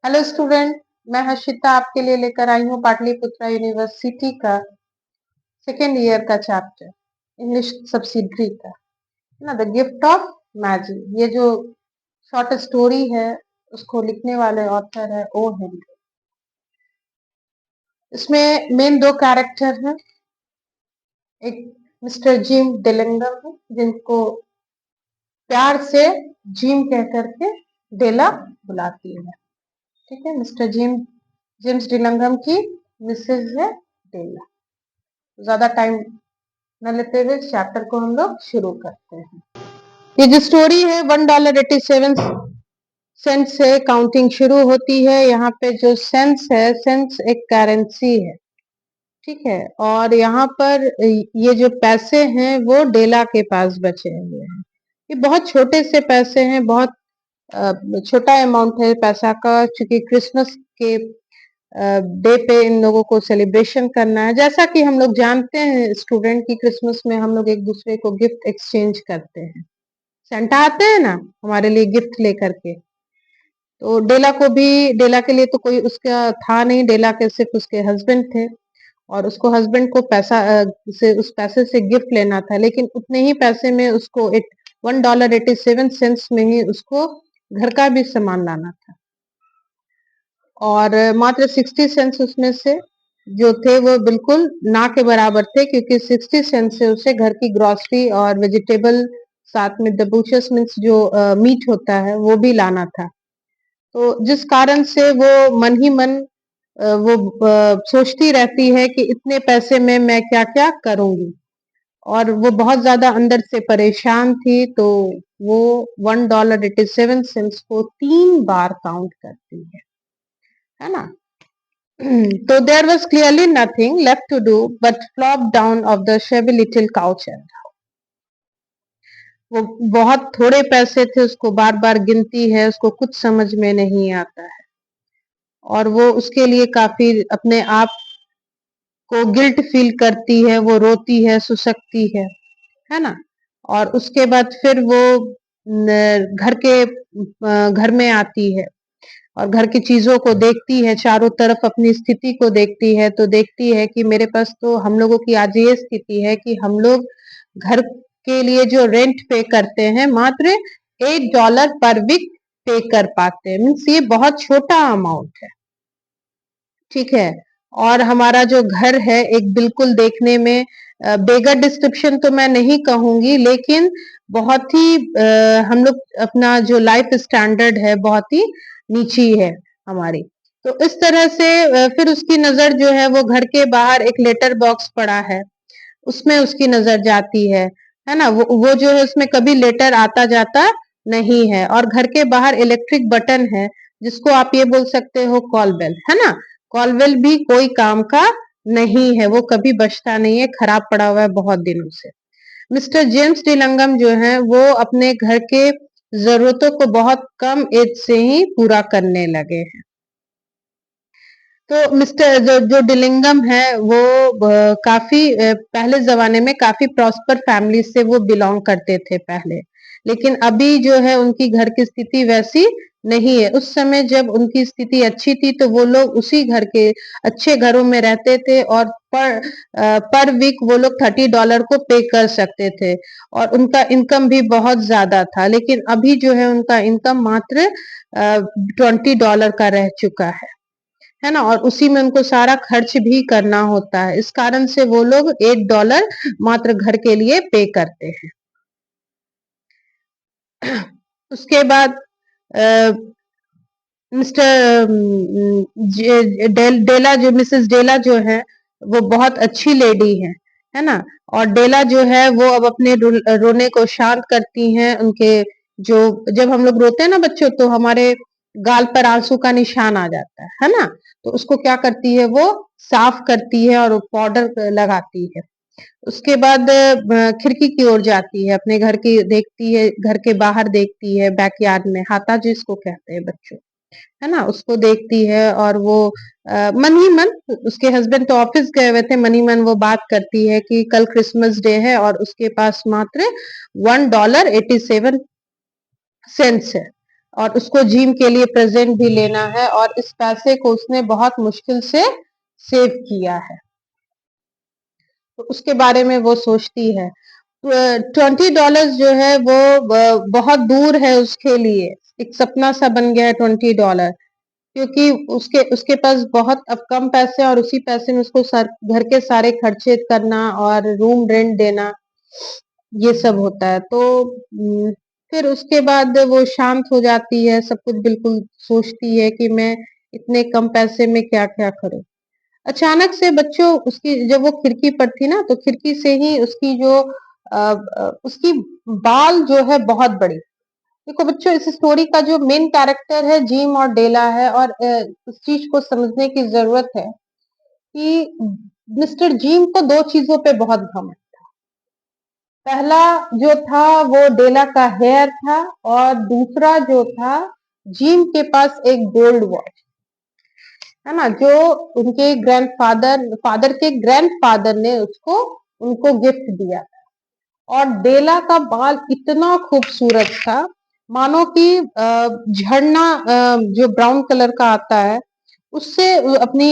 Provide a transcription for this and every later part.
Hello student, मैं हर्षिता आपके लिए लेकर आई हूँ पाटलिपुत्रा यूनिवर्सिटी का सेकेंड ईयर का चैप्टर इंग्लिश सब्सिडरी का, है ना। द गिफ्ट ऑफ मैजिक, ये जो शॉर्ट स्टोरी है उसको लिखने वाले ऑथर है ओ हेनरी। इसमें मेन दो कैरेक्टर हैं, एक मिस्टर जिम डिलिंगम है जिनको प्यार से जिम कह करके डेला बुलाती है। ठीक है, मिस्टर जेम्स डिलंगम की मिसेज है डेला। ज्यादा टाइम न लेते हुए चैप्टर को हम लोग शुरू करते हैं। ये जो स्टोरी है $1.87 से काउंटिंग शुरू होती है। यहाँ पे जो सेंस है, सेंस एक करेंसी है, ठीक है। और यहाँ पर ये जो पैसे हैं वो डेला के पास बचे हुए हैं। ये बहुत छोटे से पैसे हैं, बहुत छोटा अमाउंट है पैसा का, क्योंकि क्रिसमस के डे पे इन लोगों को सेलिब्रेशन करना है। जैसा कि हम लोग जानते हैं स्टूडेंट की क्रिसमस में हम लोग एक दूसरे को गिफ्ट एक्सचेंज करते हैं। सेंटा आते हैं ना हमारे लिए गिफ्ट लेकर के, तो डेला को भी, डेला के लिए तो कोई उसका था नहीं, डेला के सिर्फ उसके हस्बैंड थे और उसको हस्बैंड को पैसा से उस पैसे से गिफ्ट लेना था, लेकिन उतने ही पैसे में उसको $1.87 में ही उसको घर का भी सामान लाना था। और मात्र 60 सेंट्स उसमें से जो थे वो बिल्कुल ना के बराबर थे, क्योंकि 60 सेंट से उसे घर की ग्रोसरी और वेजिटेबल, साथ में द बूचर्स मीन्स जो मीट होता है वो भी लाना था। तो जिस कारण से वो मन ही मन वो सोचती रहती है कि इतने पैसे में मैं क्या क्या करूंगी, और वो बहुत ज्यादा अंदर से परेशान थी। तो वो $1.87 को 3 बार काउंट करती है ना। So there was clearly nothing left to do but flop down of the shabby little couch and वो बहुत थोड़े पैसे थे, उसको बार बार गिनती है, उसको कुछ समझ में नहीं आता है और वो उसके लिए काफी अपने आप को गिल्ट फील करती है, वो रोती है, सुसकती है ना। और उसके बाद फिर वो घर में आती है और घर की चीजों को देखती है, चारों तरफ अपनी स्थिति को देखती है, तो देखती है कि मेरे पास तो, हम लोगों की आज ये स्थिति है कि हम लोग घर के लिए जो रेंट पे करते हैं मात्र $8 पर वीक पे कर पाते हैं। मीन्स ये बहुत छोटा अमाउंट है, ठीक है। और हमारा जो घर है एक बिल्कुल देखने में बेगर डिस्क्रिप्शन तो मैं नहीं कहूंगी, लेकिन बहुत ही हम लोग अपना जो लाइफ स्टैंडर्ड है बहुत ही नीची है हमारी। तो इस तरह से फिर उसकी नजर जो है वो घर के बाहर एक लेटर बॉक्स पड़ा है, उसमें उसकी नजर जाती है ना। वो जो है उसमें कभी लेटर आता जाता नहीं है। और घर के बाहर इलेक्ट्रिक बटन है जिसको आप ये बोल सकते हो कॉल बेल, है ना। कॉल बेल भी कोई काम का नहीं है, वो कभी बजता नहीं है, खराब पड़ा हुआ है बहुत दिनों से। मिस्टर जेम्स डिलंगम जो है वो अपने घर के जरूरतों को बहुत कम एज से ही पूरा करने लगे हैं। तो मिस्टर जो डिलिंगम है वो काफी पहले जमाने में काफी प्रॉस्पर फैमिली से वो बिलोंग करते थे पहले, लेकिन अभी जो है उनकी घर की स्थिति वैसी नहीं है। उस समय जब उनकी स्थिति अच्छी थी तो वो लोग उसी घर के अच्छे घरों में रहते थे और पर वीक वो लोग $30 को पे कर सकते थे और उनका इनकम भी बहुत ज्यादा था। लेकिन अभी जो है उनका इनकम मात्र $20 का रह चुका है ना। और उसी में उनको सारा खर्च भी करना होता है, इस कारण से वो लोग $8 मात्र घर के लिए पे करते हैं। उसके बाद मिस्टर डेला जो, मिसेस डेला जो है वो बहुत अच्छी लेडी है ना। और डेला जो है वो अब अपने रोने को शांत करती हैं। उनके जो, जब हम लोग रोते हैं ना बच्चों, तो हमारे गाल पर आंसू का निशान आ जाता है ना। तो उसको क्या करती है, वो साफ करती है और पाउडर लगाती है। उसके बाद खिड़की की ओर जाती है, अपने घर की देखती है, घर के बाहर देखती है, बैकयार्ड में, हाथा जिसको कहते हैं बच्चों, है ना, उसको देखती है। और वो मन ही मन, उसके हस्बैंड तो ऑफिस गए हुए थे, मन ही मन वो बात करती है कि कल क्रिसमस डे है और उसके पास मात्र $1.87 है। और उसको जिम के लिए प्रेजेंट भी लेना है और इस पैसे को उसने बहुत मुश्किल से सेव किया है, तो उसके बारे में वो सोचती है। $20 जो है वो बहुत दूर है उसके लिए, एक सपना सा बन गया है $20, क्योंकि उसके उसके पास बहुत अब कम पैसे और उसी पैसे में उसको घर के सारे खर्चे करना और रूम रेंट देना, ये सब होता है। तो फिर उसके बाद वो शांत हो जाती है, सब कुछ बिल्कुल सोचती है कि मैं इतने कम पैसे में क्या क्या करूं। अचानक से बच्चों उसकी जब वो खिड़की पर थी ना, तो खिड़की से ही उसकी जो उसकी बाल जो है बहुत बड़ी। देखो बच्चों, इस स्टोरी का जो मेन कैरेक्टर है जिम और डेला है, और इस चीज को समझने की जरूरत है कि मिस्टर जिम को दो चीजों पे बहुत घमंड। पहला जो था वो डेला का हेयर था, और दूसरा जो था जिम के पास एक गोल्ड वॉच है ना, जो उनके फादर के ग्रैंडफादर ने उसको उनको गिफ्ट दिया था। और डेला का बाल इतना खूबसूरत था, मानो कि झरना जो ब्राउन कलर का आता है उससे अपनी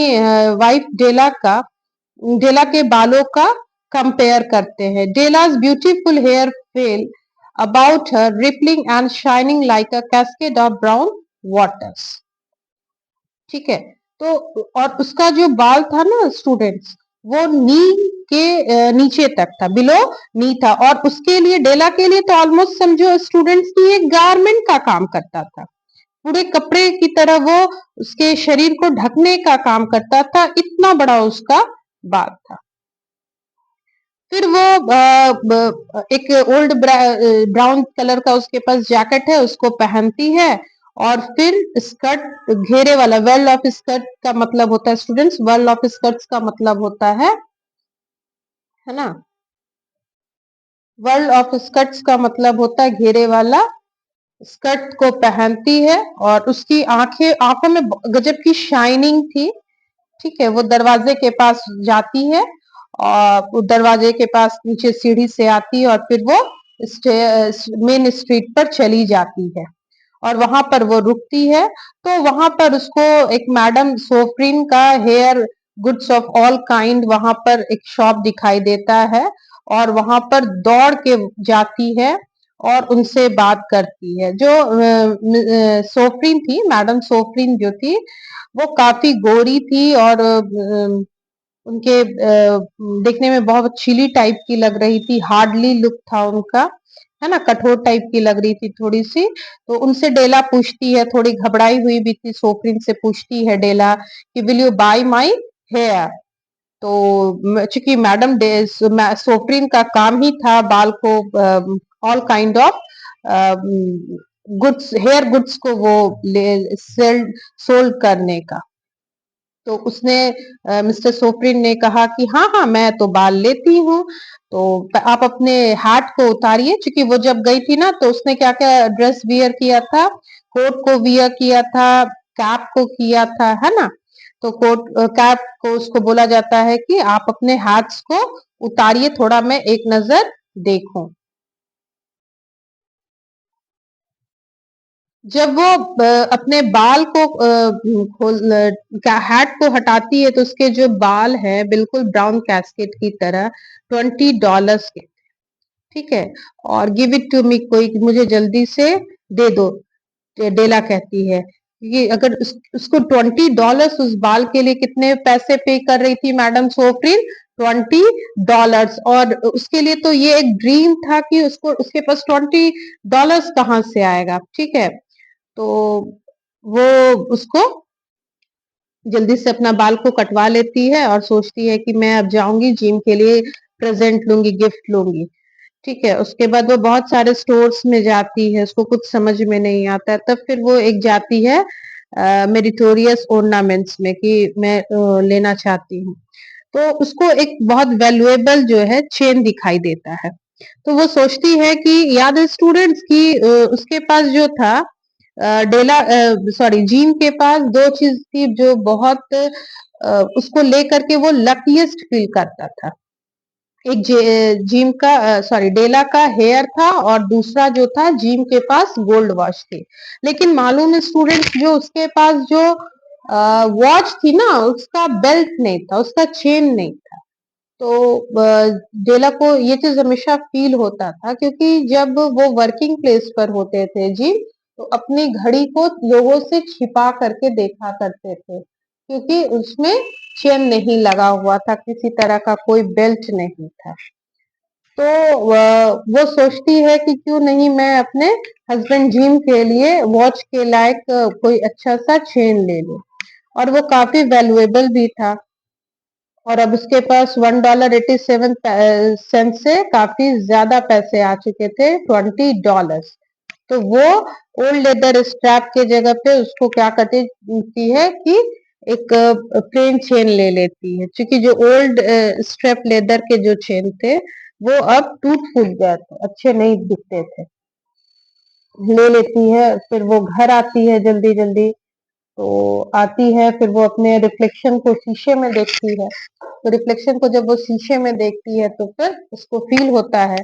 वाइफ डेला के बालों का कंपेयर करते हैं। डेला's beautiful hair fell about her, rippling and shining like a cascade of brown waters। ठीक है, तो और उसका जो बाल था ना स्टूडेंट्स, वो नी के नीचे तक था, बिलो नी था, और उसके लिए डेला के लिए तो ऑलमोस्ट समझो स्टूडेंट्स की एक गारमेंट का काम करता था, पूरे कपड़े की तरह वो उसके शरीर को ढकने का काम करता था, इतना बड़ा उसका बाल था। फिर वो एक ओल्ड ब्राउन कलर का उसके पास जैकेट है, उसको पहनती है, और फिर स्कर्ट घेरे वाला, वर्ल्ड ऑफ स्कर्ट का मतलब होता है स्टूडेंट्स, वर्ल्ड ऑफ स्कर्ट्स का मतलब होता है ना, वर्ल्ड ऑफ स्कर्ट्स का मतलब होता है घेरे वाला स्कर्ट को पहनती है, और उसकी आंखों में गजब की शाइनिंग थी। ठीक है, वो दरवाजे के पास जाती है, और दरवाजे के पास नीचे सीढ़ी से आती है, और फिर वो मेन स्ट्रीट पर चली जाती है, और वहां पर वो रुकती है। तो वहां पर उसको एक मैडम सोफ्रिन का hair goods of all kind वहां पर एक शॉप दिखाई देता है, और वहां पर दौड़ के जाती है और उनसे बात करती है। जो सोफ्रिन थी, मैडम सोफ्रिन जो थी, वो काफी गोरी थी, और उनके देखने में बहुत चिली टाइप की लग रही थी, हार्डली लुक था उनका, है ना, कठोर टाइप की लग रही थी थोड़ी सी। तो उनसे डेला पूछती है, थोड़ी घबराई हुई भी थी, सोफ्रिन से पूछती है डेला कि will you buy my hair. तो चूंकि मैडम सोफ्रिन का काम ही था बाल को all kind of goods, hair goods को वो सेल सोल्ड करने का, तो उसने मिस्टर सोफ्रिन ने कहा कि हाँ हाँ मैं तो बाल लेती हूँ, तो आप अपने हैट को उतारिए। क्योंकि वो जब गई थी ना, तो उसने क्या क्या ड्रेस वियर किया था, कोट को वियर किया था, कैप को किया था, है ना। तो कोट कैप को उसको बोला जाता है कि आप अपने हैट्स को उतारिए, थोड़ा मैं एक नजर देखूं। जब वो अपने बाल को हैट को हटाती है, तो उसके जो बाल हैं बिल्कुल ब्राउन कैस्केट की तरह, $20 के, ठीक है। और गिव इट टू मी, कोई मुझे जल्दी से दे दो, डेला कहती है। ये अगर उसको $20 उस बाल के लिए कितने पैसे पे कर रही थी मैडम सोफ्रिन, $20। और उसके लिए तो ये एक ड्रीम था कि उसको उसके पास $20 कहाँ से आएगा, ठीक है। तो वो उसको जल्दी से अपना बाल को कटवा लेती है, और सोचती है कि मैं अब जाऊंगी जिम के लिए, प्रेजेंट लूंगी, गिफ्ट लूंगी। ठीक है, उसके बाद वो बहुत सारे स्टोर्स में जाती है, उसको कुछ समझ में नहीं आता है, तब फिर वो एक जाती है मेरिटोरियस ऑर्नामेंट्स में कि मैं लेना चाहती हूँ। तो उसको एक बहुत वैल्यूएबल जो है चेन दिखाई देता है, तो वो सोचती है कि याद है स्टूडेंट्स की उसके पास जो था डेला सॉरी जीन के पास दो चीज थी जो बहुत उसको लेकर के वो लकीएस्ट फील करता था। एक जिम का सॉरी डेला का हेयर था और दूसरा जो था जिम के पास गोल्ड वॉच थी। लेकिन मालूम है स्टूडेंट्स, जो उसके पास जो वॉच थी ना, उसका बेल्ट नहीं था, उसका चेन नहीं था। तो डेला को ये चीज हमेशा फील होता था, क्योंकि जब वो वर्किंग प्लेस पर होते थे जिम, तो अपनी घड़ी को लोगों से छिपा करके देखा करते थे, क्योंकि उसमें चेन नहीं लगा हुआ था, किसी तरह का कोई बेल्ट नहीं था। तो वो सोचती है कि क्यों नहीं मैं अपने हस्बैंड जिम के लिए वॉच के लायक कोई अच्छा सा चेन ले लूं। और वो काफी वैल्यूएबल भी था, और अब उसके पास $1.87 से काफी ज्यादा पैसे आ चुके थे, $20। तो वो ओल्ड लेदर स्ट्रैप के जगह पे उसको क्या करती है कि एक प्लेन चेन ले लेती है, क्योंकि जो ओल्ड स्ट्रैप लेदर के जो चेन थे वो अब टूट फूट गए थे, अच्छे नहीं दिखते थे। ले लेती है, फिर वो घर आती है जल्दी जल्दी। तो आती है, फिर वो अपने रिफ्लेक्शन को शीशे में देखती है। तो रिफ्लेक्शन को जब वो शीशे में देखती है, तो फिर उसको फील होता है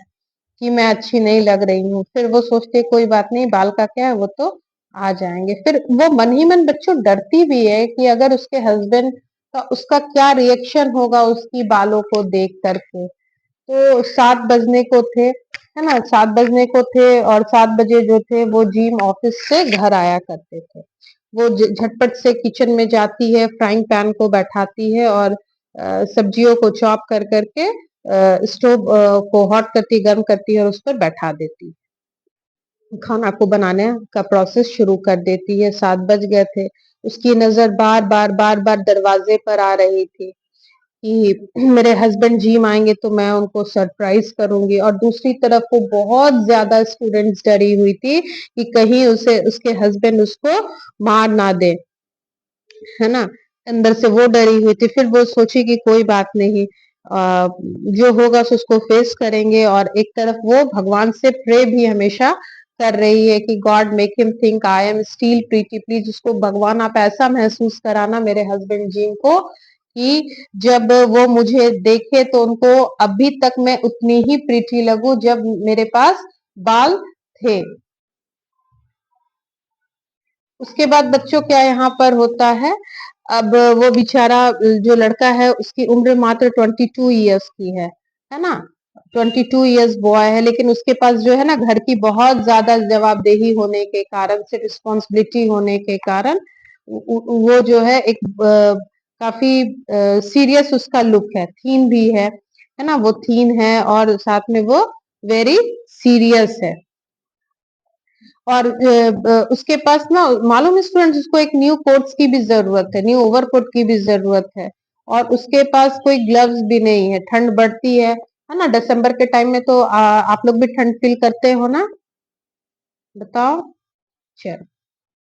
कि मैं अच्छी नहीं लग रही हूँ। फिर वो सोचती है कोई बात नहीं, बाल का क्या है, वो तो आ जाएंगे। फिर वो मन ही मन बच्चों डरती भी है कि अगर उसके हस्बैंड का उसका क्या रिएक्शन होगा उसकी बालों को देख करके। तो 7 बजने को थे, है ना, 7 बजने को थे, और 7 बजे जो थे वो जिम ऑफिस से घर आया करते थे। वो झटपट से किचन में जाती है, फ्राइंग पैन को बैठाती है और सब्जियों को चॉप कर करके स्टोव को हॉट करती, गर्म करती है और उस पर बैठा देती है। खाना को बनाने का प्रोसेस शुरू कर देती है। 7 बज गए थे। उसकी नजर बार बार दरवाजे पर आ रही थी कि मेरे हस्बैंड जिम आएंगे तो मैं उनको सरप्राइज करूंगी। और दूसरी तरफ वो बहुत ज्यादा स्टूडेंट्स डरी हुई थी कि कहीं उसे उसके हस्बैंड उसको मार ना दे, है ना। अंदर से वो डरी हुई थी। फिर वो सोची कि कोई बात नहीं, जो होगा सो उसको फेस करेंगे। और एक तरफ वो भगवान से प्रे भी हमेशा कर रही है कि God make him think I am still pretty, please उसको भगवान आप ऐसा महसूस कराना मेरे हस्बैंड जी को कि जब वो मुझे देखे तो उनको अभी तक मैं उतनी ही प्रीटी लगूं जब मेरे पास बाल थे। उसके बाद बच्चों क्या यहाँ पर होता है, अब वो बेचारा जो लड़का है उसकी उम्र मात्र 22 इयर्स की है ना। 22 इयर्स बॉय है, लेकिन उसके पास जो है ना घर की बहुत ज्यादा जवाबदेही होने के कारण से, रिस्पॉन्सिबिलिटी होने के कारण वो जो है एक काफी सीरियस उसका लुक है, थीन भी है ना, वो थीन है और साथ में वो वेरी सीरियस है। और उसके पास ना मालूम है स्टूडेंट्स, उसको एक न्यू कोट्स की भी जरूरत है, न्यू ओवरकोट की भी जरूरत है। और उसके पास कोई ग्लव्स भी नहीं है, ठंड बढ़ती है ना, दिसंबर के टाइम में तो आप लोग भी ठंड फील करते हो ना, बताओ। चलो,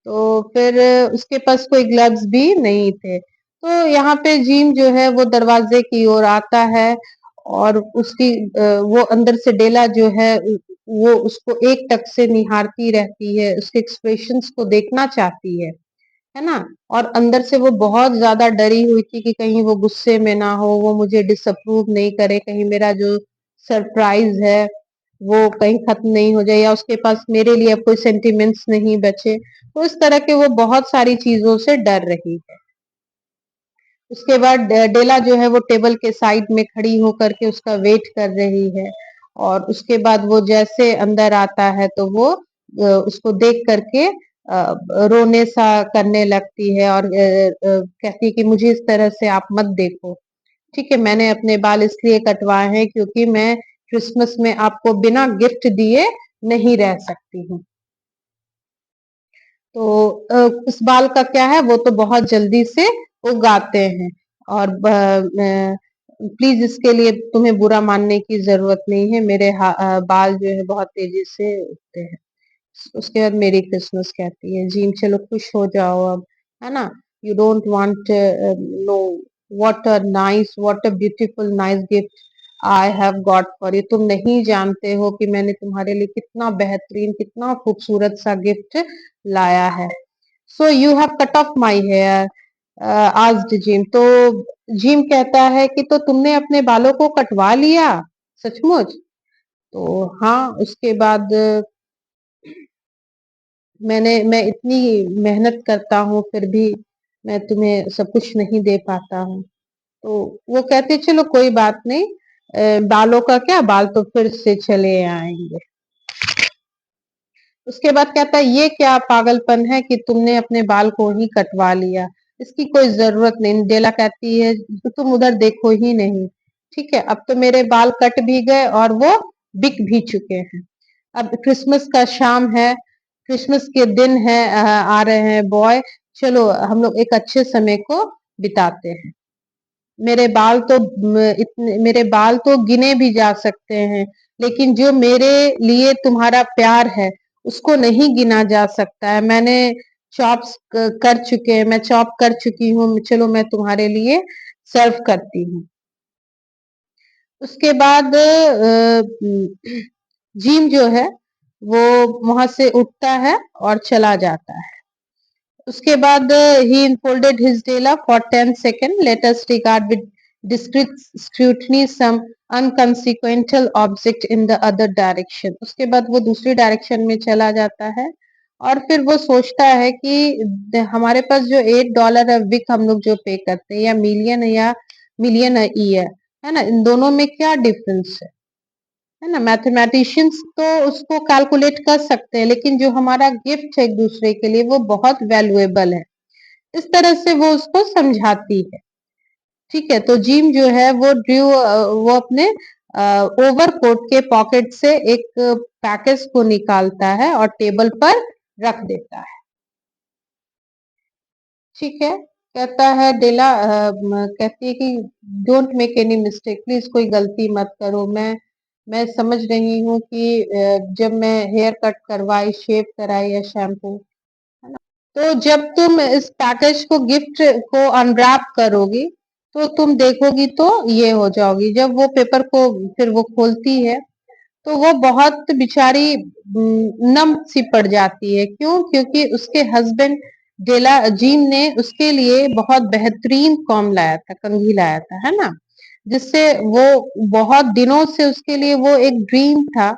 तो फिर उसके पास कोई ग्लव्स भी नहीं थे। तो यहाँ पे जिम जो है वो दरवाजे की ओर आता है, और उसकी वो अंदर से डेला जो है वो उसको एक टक से निहारती रहती है, उसके एक्सप्रेशंस को देखना चाहती है ना। और अंदर से वो बहुत ज्यादा डरी हुई थी कि कहीं वो गुस्से में ना हो, वो मुझे डिसअप्रूव नहीं करे, कहीं मेरा जो सरप्राइज है वो कहीं खत्म नहीं हो जाए, या उसके पास मेरे लिए अब कोई सेंटिमेंट्स नहीं बचे। तो इस तरह के वो बहुत सारी चीजों से डर रही है। उसके बाद डेला जो है वो टेबल के साइड में खड़ी होकर के उसका वेट कर रही है। और उसके बाद वो जैसे अंदर आता है तो वो उसको देख करके रोने सा करने लगती है, और कहती है कि मुझे इस तरह से आप मत देखो, ठीक है, मैंने अपने बाल इसलिए कटवाए हैं क्योंकि मैं क्रिसमस में आपको बिना गिफ्ट दिए नहीं रह सकती हूँ। तो उस बाल का क्या है, वो तो बहुत जल्दी से उगाते हैं। और प्लीज इसके लिए तुम्हें बुरा मानने की जरूरत नहीं है, मेरे बाल जो है बहुत तेजी से उगते हैं। उसके बाद मेरी क्रिसमस कहती है, जी चलो खुश हो जाओ अब, है ना। You don't want know what a beautiful nice gift I have got for you. तुम नहीं जानते हो कि मैंने तुम्हारे लिए कितना बेहतरीन, कितना खूबसूरत सा गिफ्ट लाया है। So you have cut off my hair, asked Jim. तो जिम कहता है कि तो तुमने अपने बालों को कटवा लिया सचमुच? तो हाँ, उसके बाद मैं इतनी मेहनत करता हूँ फिर भी मैं तुम्हें सब कुछ नहीं दे पाता हूँ। तो वो कहते चलो कोई बात नहीं, बालों का क्या, बाल तो फिर से चले आएंगे। उसके बाद कहता है ये क्या पागलपन है कि तुमने अपने बाल को ही कटवा लिया, इसकी कोई जरूरत नहीं। डेला कहती है तो तुम उधर देखो ही नहीं, ठीक है, अब तो मेरे बाल कट भी गए और वो बिक भी चुके हैं। अब क्रिसमस का शाम है, क्रिसमस के दिन है, आ रहे हैं बॉय, चलो हम लोग एक अच्छे समय को बिताते हैं। मेरे बाल तो गिने भी जा सकते हैं, लेकिन जो मेरे लिए तुम्हारा प्यार है उसको नहीं गिना जा सकता है। मैंने कर चुके हैं, मैं चॉप कर चुकी हूँ, चलो मैं तुम्हारे लिए सर्व करती हूँ। उसके बाद जिम जो है वो वहां से उठता है और चला जाता है। उसके बाद he unfolded his dela for 10 seconds. Let us regard with discreet scrutiny some unconsequential object in the other direction. उसके बाद वो दूसरी डायरेक्शन में चला जाता है और फिर वो सोचता है कि हमारे पास जो $8 है विक हम लोग जो पे करते हैं, या मिलियन ईयर, है ना, इन दोनों में क्या डिफरेंस है ना। मैथमेटिशियंस तो उसको कैलकुलेट कर सकते हैं, लेकिन जो हमारा गिफ्ट है एक दूसरे के लिए वो बहुत वैल्यूएबल है। इस तरह से वो उसको समझाती है। ठीक है, तो जिम जो है वो अपने ओवरकोट के पॉकेट से एक पैकेज को निकालता है और टेबल पर रख देता है। ठीक है, कहता है डेला कहती है कि don't make any mistake, please कोई गलती मत करो। मैं समझ रही हूँ कि जब मैं हेयर कट करवाई, शेव कराई या शैम्पू, है ना, तो जब तुम इस पैकेज को, गिफ्ट को अनरैप करोगी तो तुम देखोगी तो ये हो जाओगी। जब वो पेपर को फिर वो खोलती है तो वो बहुत बेचारी नम सी पड़ जाती है। क्यों? क्योंकि उसके हस्बैंड डेला जीन ने उसके लिए बहुत बेहतरीन कॉम लाया था, कंघी लाया था, है ना, जिससे वो बहुत दिनों से उसके लिए वो एक ड्रीम था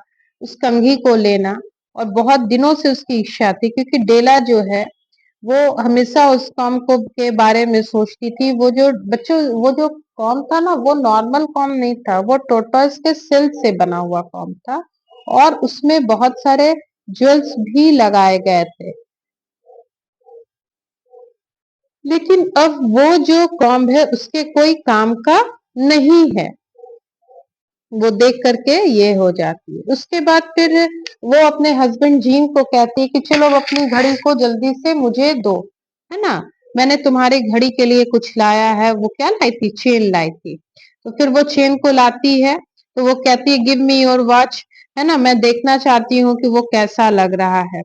उस कंघी को लेना, और बहुत दिनों से उसकी इच्छा थी, क्योंकि डेला जो है वो हमेशा उस कॉम को के बारे में सोचती थी। वो जो कॉम था ना, वो नॉर्मल कॉम नहीं था, वो टोटॉइस के सिल्क से बना हुआ कॉम था और उसमें बहुत सारे ज्वेल्स भी लगाए गए थे। लेकिन अब वो जो कॉम है उसके कोई काम का नहीं है। वो देख करके ये हो जाती है। उसके बाद फिर वो अपने हस्बैंड जीन को कहती है कि चलो अब अपनी घड़ी को जल्दी से मुझे दो, है ना, मैंने तुम्हारी घड़ी के लिए कुछ लाया है। वो क्या लाई थी? चेन लाई थी। तो फिर वो चेन को लाती है, तो वो कहती है गिव मी योर वॉच, है ना, मैं देखना चाहती हूँ कि वो कैसा लग रहा है।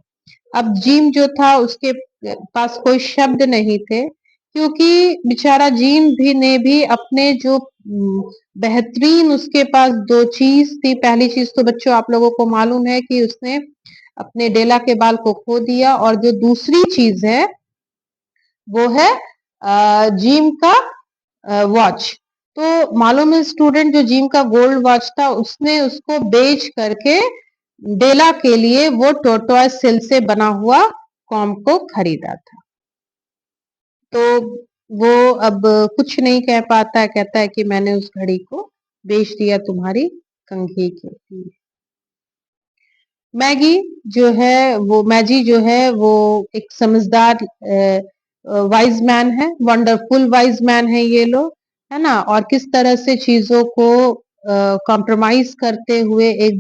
अब जिम जो था उसके पास कोई शब्द नहीं थे, क्योंकि बेचारा जिम भी ने भी अपने जो बेहतरीन, उसके पास दो चीज थी। पहली चीज तो बच्चों आप लोगों को मालूम है कि उसने अपने डेला के बाल को खो दिया, और जो दूसरी चीज है वो है जिम का वॉच। तो मालूम है स्टूडेंट, जो जिम का गोल्ड वॉच था उसने उसको बेच करके डेला के लिए वो टोटॉयज सेल से बना हुआ कॉम को खरीदा था। तो वो अब कुछ नहीं कह पाता है, कहता है कि मैंने उस घड़ी को बेच दिया तुम्हारी कंघी के लिए। मैजी जो है वो एक समझदार वाइज मैन है, वंडरफुल वाइज मैन है ये लोग, है ना, और किस तरह से चीजों को कॉम्प्रोमाइज करते हुए एक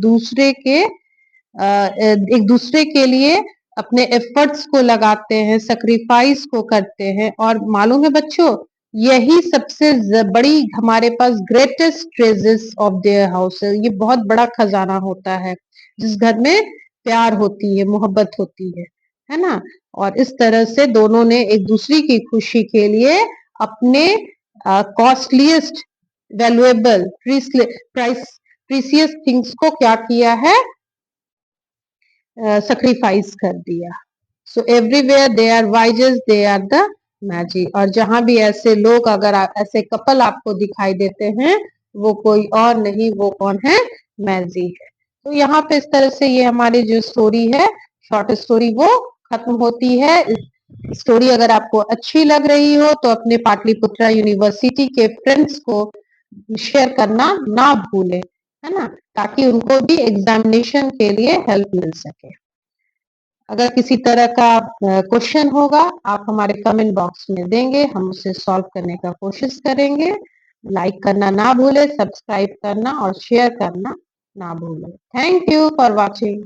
दूसरे के लिए अपने एफर्ट्स को लगाते हैं, सेक्रीफाइस को करते हैं। और मालूम है बच्चों, यही सबसे बड़ी हमारे पास greatest treasures of their house है। ये बहुत बड़ा खजाना होता है जिस घर में प्यार होती है, मोहब्बत होती है ना। और इस तरह से दोनों ने एक दूसरी की खुशी के लिए अपने कॉस्टलीस्ट, वैल्यूएबल, प्रीसियस थिंग्स को क्या किया है, sacrifice कर दिया। So everywhere they are wise, they are the मैजी। और जहां भी ऐसे लोग, अगर ऐसे कपल आपको दिखाई देते हैं, वो कोई और नहीं, वो कौन है? मैजी है। तो यहाँ पे इस तरह से ये हमारी जो स्टोरी है, शॉर्ट स्टोरी, वो खत्म होती है। स्टोरी अगर आपको अच्छी लग रही हो तो अपने पाटलिपुत्रा यूनिवर्सिटी के फ्रेंड्स को शेयर करना ना भूलें, है ना, ताकि उनको भी एग्जामिनेशन के लिए हेल्प मिल सके। अगर किसी तरह का क्वेश्चन होगा, आप हमारे कमेंट बॉक्स में देंगे, हम उसे सॉल्व करने का कोशिश करेंगे। लाइक करना ना भूलें, सब्सक्राइब करना और शेयर करना ना भूलें। Thank you for watching.